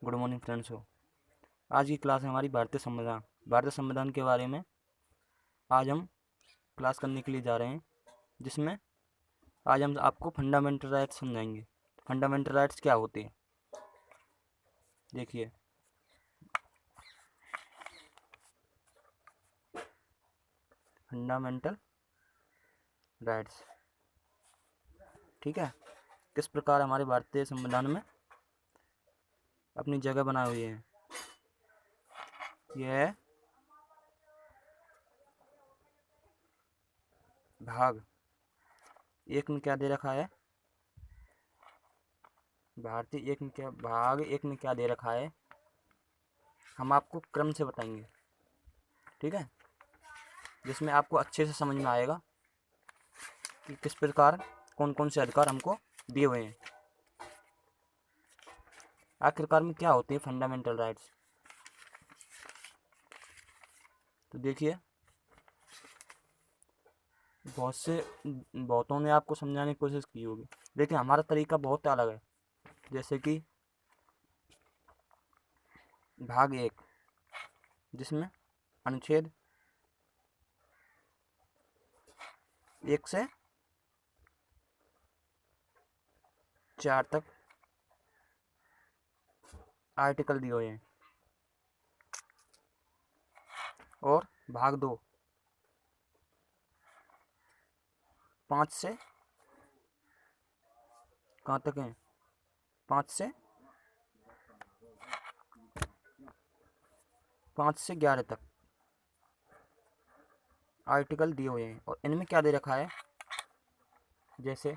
Good morning friends हो। आज की क्लास है हमारी भारतीय संविधान के बारे में। आज हम क्लास करने के लिए जा रहे हैं, जिसमें आज हम आपको फंडामेंटल राइट्स समझाएंगे। फंडामेंटल राइट्स क्या होते हैं, देखिए। फंडामेंटल राइट्स, ठीक है, किस प्रकार हमारे भारतीय संविधान में अपनी जगह बनाए हुए हैं। यह है भाग एक में क्या दे रखा है, भाग एक में क्या दे रखा है, हम आपको क्रम से बताएंगे, ठीक है, जिसमें आपको अच्छे से समझ में आएगा कि किस प्रकार कौन कौन से अधिकार हमको दिए हुए हैं। आखिरकार में क्या होती है फंडामेंटल राइट्स, तो देखिए, बहुतों ने आपको समझाने की कोशिश की होगी, लेकिन हमारा तरीका बहुत अलग है। जैसे कि भाग एक, जिसमें अनुच्छेद 1 से 4 तक आर्टिकल दिए हुए हैं, और भाग 2 5 से कहाँ तक हैं, 5 से 11 तक आर्टिकल दिए हुए हैं। और इनमें क्या दे रखा है, जैसे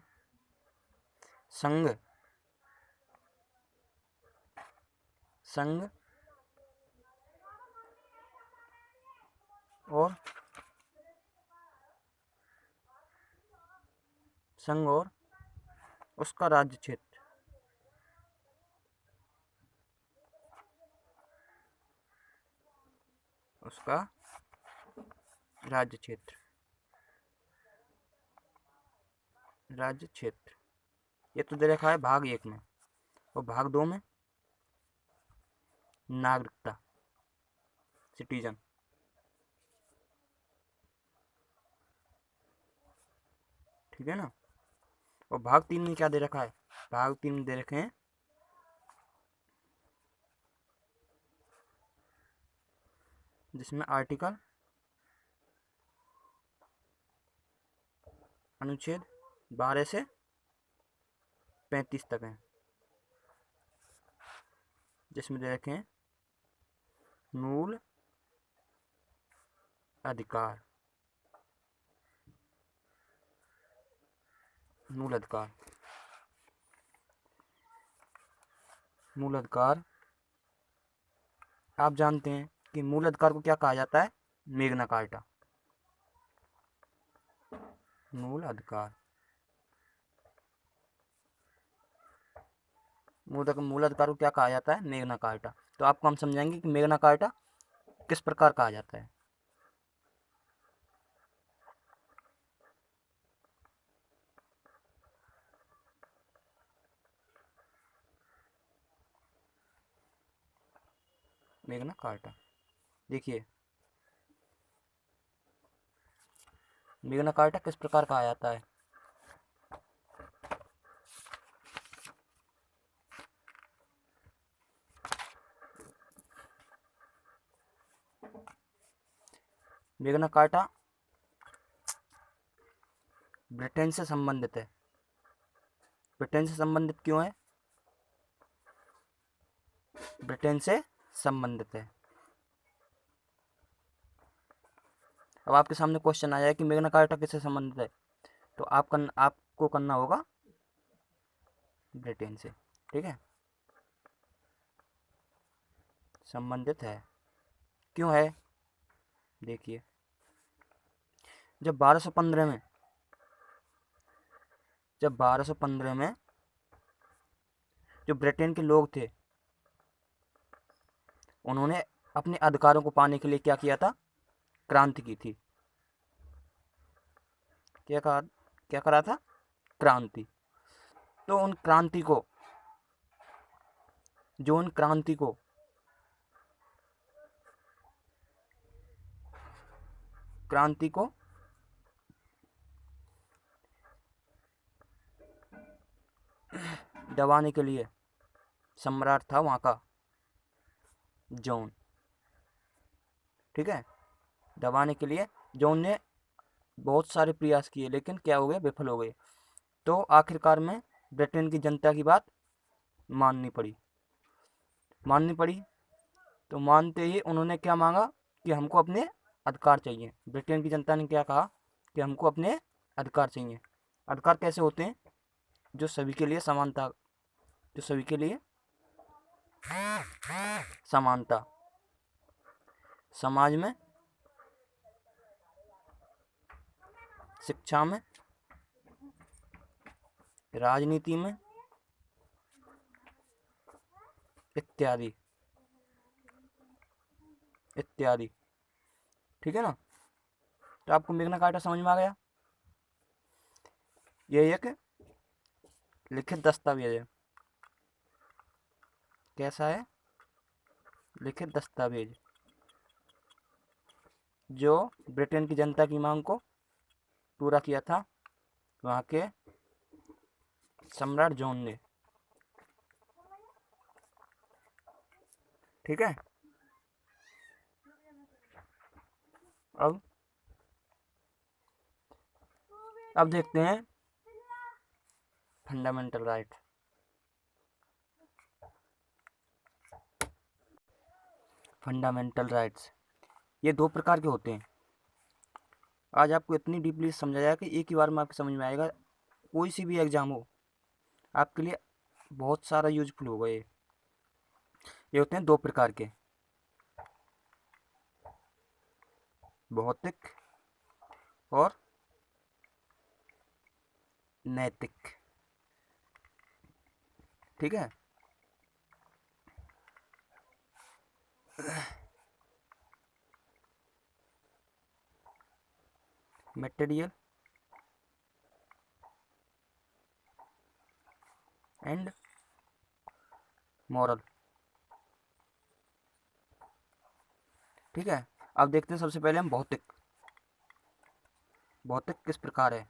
संघ और उसका राज्य क्षेत्र, राज्य क्षेत्र ये तो दे रखा है भाग एक में। और भाग 2 में नागरिकता, सिटीजन, ठीक है ना। और भाग 3 में क्या दे रखा है, भाग 3 में दे रखे हैं जिसमें आर्टिकल अनुच्छेद 12 से 35 तक हैं, जिसमें दे रखे हैं मूल अधिकार। मूल अधिकार आप जानते हैं कि मूल अधिकार को क्या कहा जाता है, मेग्ना कार्टा। मूल अधिकार को क्या कहा जाता है, मेग्ना कार्टा। तो आपको हम समझाएंगे कि मेग्ना कार्टा किस प्रकार कहा जाता है। मेग्ना कार्टा, देखिए, मेग्ना कार्टा किस प्रकार कहा जाता है। मेग्ना कार्टा ब्रिटेन से संबंधित है। ब्रिटेन से संबंधित क्यों है, ब्रिटेन से संबंधित है। अब आपके सामने क्वेश्चन आया है कि मेग्ना कार्टा किससे संबंधित है, तो आपको करना होगा ब्रिटेन से, ठीक है, संबंधित है। क्यों है, देखिए, जब 1215 में जो ब्रिटेन के लोग थे, उन्होंने अपने अधिकारों को पाने के लिए क्या किया था, क्रांति की थी। क्या करा था, क्रांति। तो उन क्रांति को जो उन क्रांति को दबाने के लिए सम्राट था वहाँ का जॉन। ठीक है, दबाने के लिए जॉन ने बहुत सारे प्रयास किए, लेकिन क्या हो गए, विफल हो गए। तो आखिरकार में ब्रिटेन की जनता की बात माननी पड़ी। तो मानते ही उन्होंने क्या मांगा कि हमको अपने अधिकार चाहिए। ब्रिटेन की जनता ने क्या कहा कि हमको अपने अधिकार चाहिए। अधिकार कैसे होते हैं? जो सभी के लिए समानता, जो सभी के लिए समानता, समाज में, शिक्षा में, राजनीति में, इत्यादि इत्यादि। ठीक है ना? तो आपको मैग्ना कार्टा समझ में आ गया? ये एक लिखित दस्तावेज है। कैसा है? लिखित दस्तावेज, जो ब्रिटेन की जनता की मांग को पूरा किया था वहाँ के सम्राट जॉन ने। ठीक है, अब देखते हैं फंडामेंटल राइट। फंडामेंटल राइट्स ये दो प्रकार के होते हैं। आज आपको इतनी डीपली समझाया कि एक ही बार में आपको समझ में आएगा। कोई सी भी एग्जाम हो आपके लिए बहुत सारा यूजफुल होगा। ये होते हैं दो प्रकार के, भौतिक और नैतिक। ठीक है, मटेरियल एंड मॉरल। ठीक है, अब देखते हैं सबसे पहले हम भौतिक। भौतिक किस प्रकार है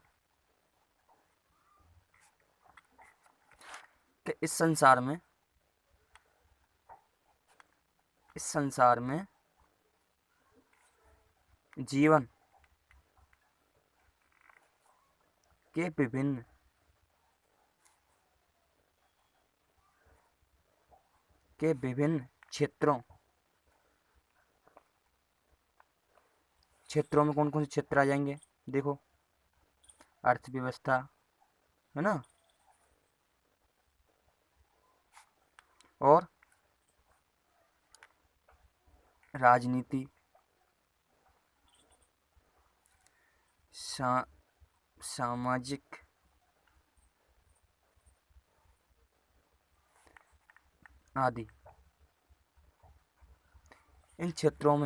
कि इस संसार में जीवन के विभिन्न क्षेत्रों में कौन कौन से क्षेत्र आ जाएंगे? देखो, अर्थव्यवस्था है ना, और राजनीति, सामाजिक आदि। इन क्षेत्रों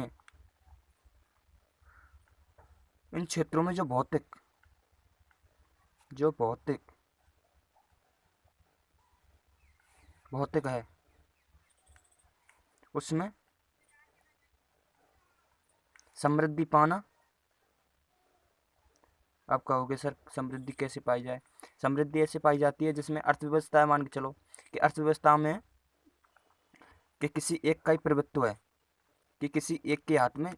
में जो भौतिक है, उसमें समृद्धि पाना। आप कहोगे सर समृद्धि कैसे पाई जाए? समृद्धि ऐसे पाई जाती है जिसमें अर्थव्यवस्था है, मान के चलो कि अर्थव्यवस्था में कि किसी एक का ही प्रभुत्व है, कि किसी एक के हाथ में।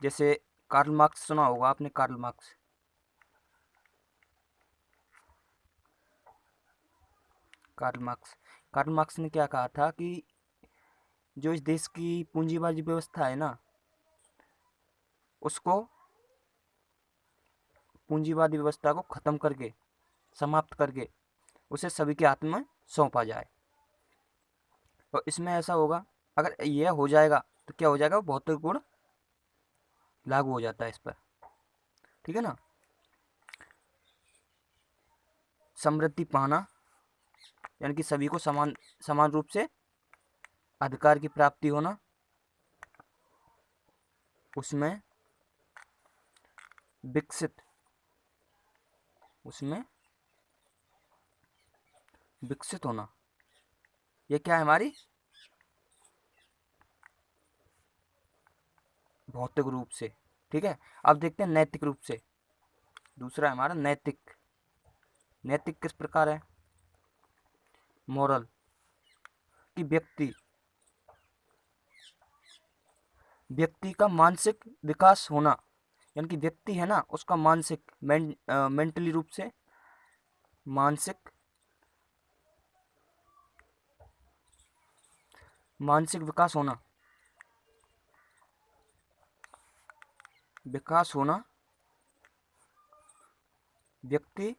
जैसे कार्ल मार्क्स, सुना होगा आपने कार्ल मार्क्स। कार्ल मार्क्स ने क्या कहा था कि जो इस देश की पूंजीवादी व्यवस्था है ना, उसको, पूंजीवादी व्यवस्था को खत्म करके, समाप्त करके उसे सभी के हाथ में सौंपा जाए। और इसमें ऐसा होगा, अगर यह हो जाएगा तो क्या हो जाएगा, भौतिक गुण लागू हो जाता है इस पर। ठीक है ना? समृद्धि पाना यानी कि सभी को समान रूप से अधिकार की प्राप्ति होना, उसमें विकसित होना। ये क्या है हमारी भौतिक रूप से। ठीक है, अब देखते हैं नैतिक रूप से। दूसरा है हमारा नैतिक। नैतिक किस प्रकार है? मोरल कि व्यक्ति का मानसिक विकास होना, यानी कि व्यक्ति है ना उसका मानसिक मेंटली रूप से मानसिक मानसिक विकास होना व्यक्ति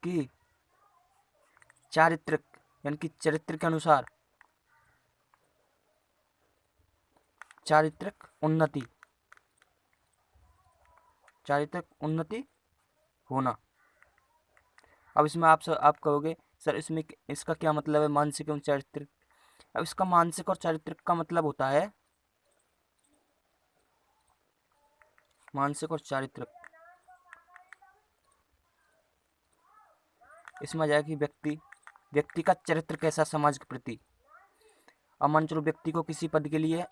की चारित्रिक, यानी कि चरित्र के अनुसार चारित्रिक उन्नति होना। अब इसमें आप कहोगे सर इसमें इसका क्या मतलब है मानसिक एवं चारित्रिक? अब इसका मानसिक और चारित्रिक का मतलब होता है मानसिक और चारित्रिक, इसमें आ जाएगा कि व्यक्ति का चरित्र कैसा समाज के प्रति। अब मान चलो व्यक्ति को किसी पद के लिए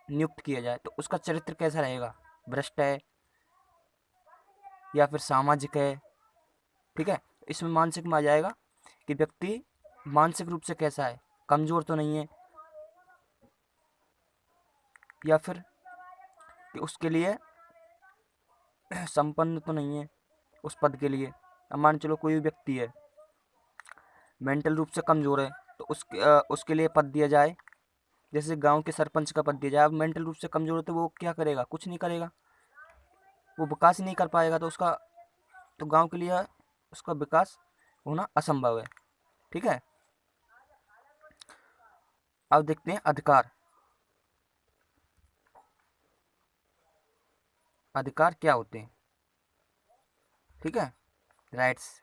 नियुक्त किया जाए तो उसका चरित्र कैसा रहेगा, भ्रष्ट है या फिर सामाजिक है। ठीक है, इसमें मानसिक में आ जाएगा कि व्यक्ति मानसिक रूप से कैसा है, कमजोर तो नहीं है, या फिर कि उसके लिए संपन्न तो नहीं है उस पद के लिए। अब मान चलो कोई व्यक्ति है मेंटल रूप से कमजोर है तो उसके लिए पद दिया जाए, जैसे गांव के सरपंच का पद दिया जाए। अब मेंटल रूप से कमजोर है तो वो क्या करेगा, कुछ नहीं करेगा, वो विकास ही नहीं कर पाएगा, तो गांव के लिए उसका विकास होना असंभव है। ठीक है, अब देखते हैं अधिकार। अधिकार क्या होते हैं? ठीक है, राइट्स।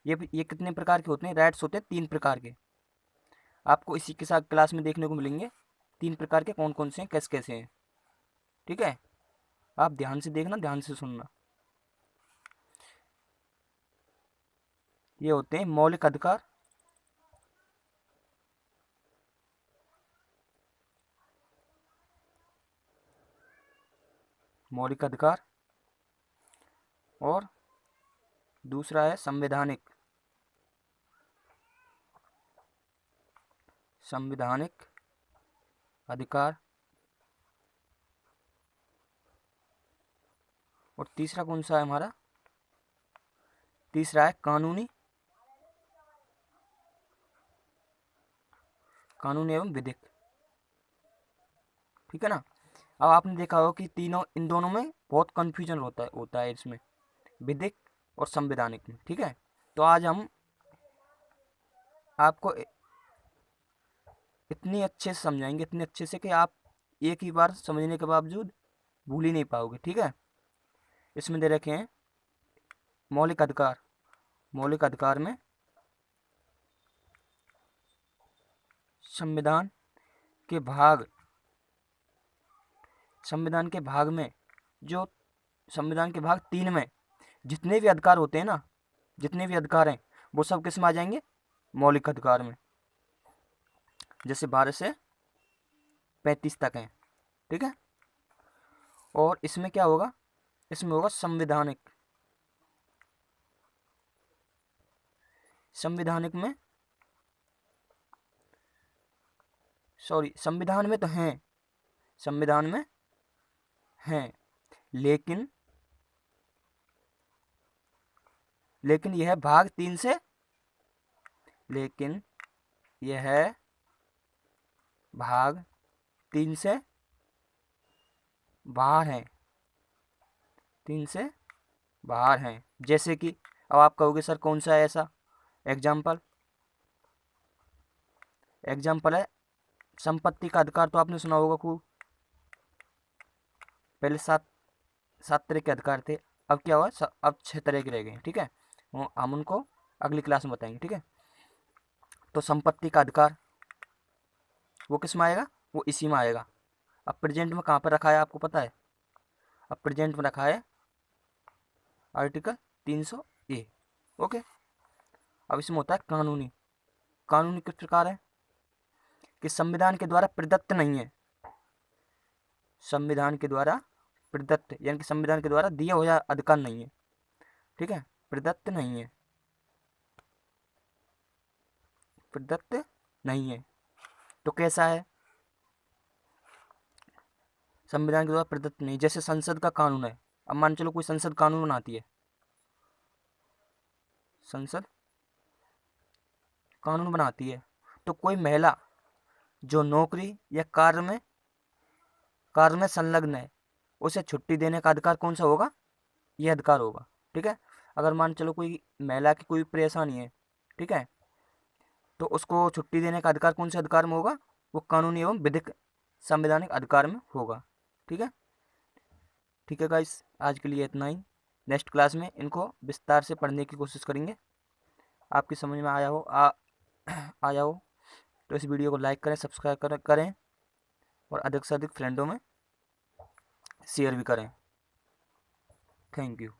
ये कितने प्रकार के होते हैं? राइट्स होते हैं 3 प्रकार के, आपको इसी के साथ क्लास में देखने को मिलेंगे। 3 प्रकार के कौन कौन से हैं, कैसे कैसे हैं। ठीक है, आप ध्यान से देखना, ध्यान से सुनना। ये होते हैं मौलिक अधिकार, मौलिक अधिकार, और दूसरा है संविधानिक अधिकार, और तीसरा कौन सा है हमारा? तीसरा है कानूनी एवं विधिक। ठीक है ना। अब आपने देखा होगा कि इन दोनों में बहुत कंफ्यूजन होता है इसमें, विधिक और संवैधानिक में। ठीक है, तो आज हम आपको इतनी अच्छे से समझाएंगे, इतने अच्छे से कि आप एक ही बार समझने के बावजूद भूल ही नहीं पाओगे। ठीक है, इसमें दे रखे हैं मौलिक अधिकार। मौलिक अधिकार में संविधान के भाग में जो संविधान के भाग 3 में जितने भी अधिकार होते हैं ना, जितने भी अधिकार हैं वो सब किस में आ जाएंगे? मौलिक अधिकार में। जैसे 12 से 35 तक हैं। ठीक है, और इसमें क्या होगा? इसमें होगा संविधानिक में संविधान में तो हैं, संविधान में हैं, लेकिन यह भाग 3 से लेकिन यह भाग 3 से बाहर हैं, 3 से बाहर हैं। जैसे कि अब आप कहोगे सर कौन सा है ऐसा? एग्जाम्पल है संपत्ति का अधिकार, तो आपने सुना होगा खूब। पहले 7 तरह के अधिकार थे, अब क्या हुआ? अब 6 तरह के रह गए। ठीक है, हम उनको अगली क्लास में बताएंगे। ठीक है, तो संपत्ति का अधिकार वो किस में आएगा? वो इसी में आएगा। अब प्रेजेंट में कहाँ पर रखा है आपको पता है? अब प्रेजेंट में रखा है आर्टिकल 300A। ओके। अब इसमें होता है कानूनी। कानूनी किस प्रकार है कि संविधान के द्वारा प्रदत्त नहीं है, संविधान के द्वारा प्रदत्त यानी कि संविधान के द्वारा दिया हुआ अधिकार नहीं है, ठीक है, प्रदत्त नहीं है, प्रदत्त नहीं है। तो कैसा है, संविधान के द्वारा प्रदत्त नहीं, जैसे संसद का कानून है। अब मान चलो कोई संसद कानून बनाती है, संसद कानून बनाती है, तो कोई महिला जो नौकरी या कार्य में संलग्न है, उसे छुट्टी देने का अधिकार कौन सा होगा, ये अधिकार होगा, ठीक है। अगर मान चलो कोई महिला की कोई परेशानी है, ठीक है, तो उसको छुट्टी देने का अधिकार कौन से अधिकार में होगा, वो कानूनी एवं विधिक संवैधानिक अधिकार में होगा, ठीक है। ठीक है गाइस, आज के लिए इतना ही। नेक्स्ट क्लास में इनको विस्तार से पढ़ने की कोशिश करेंगे। आपकी समझ में आया हो तो इस वीडियो को लाइक करें, सब्सक्राइब करें और अधिक से अधिक फ्रेंडों में शेयर भी करें। Thank you.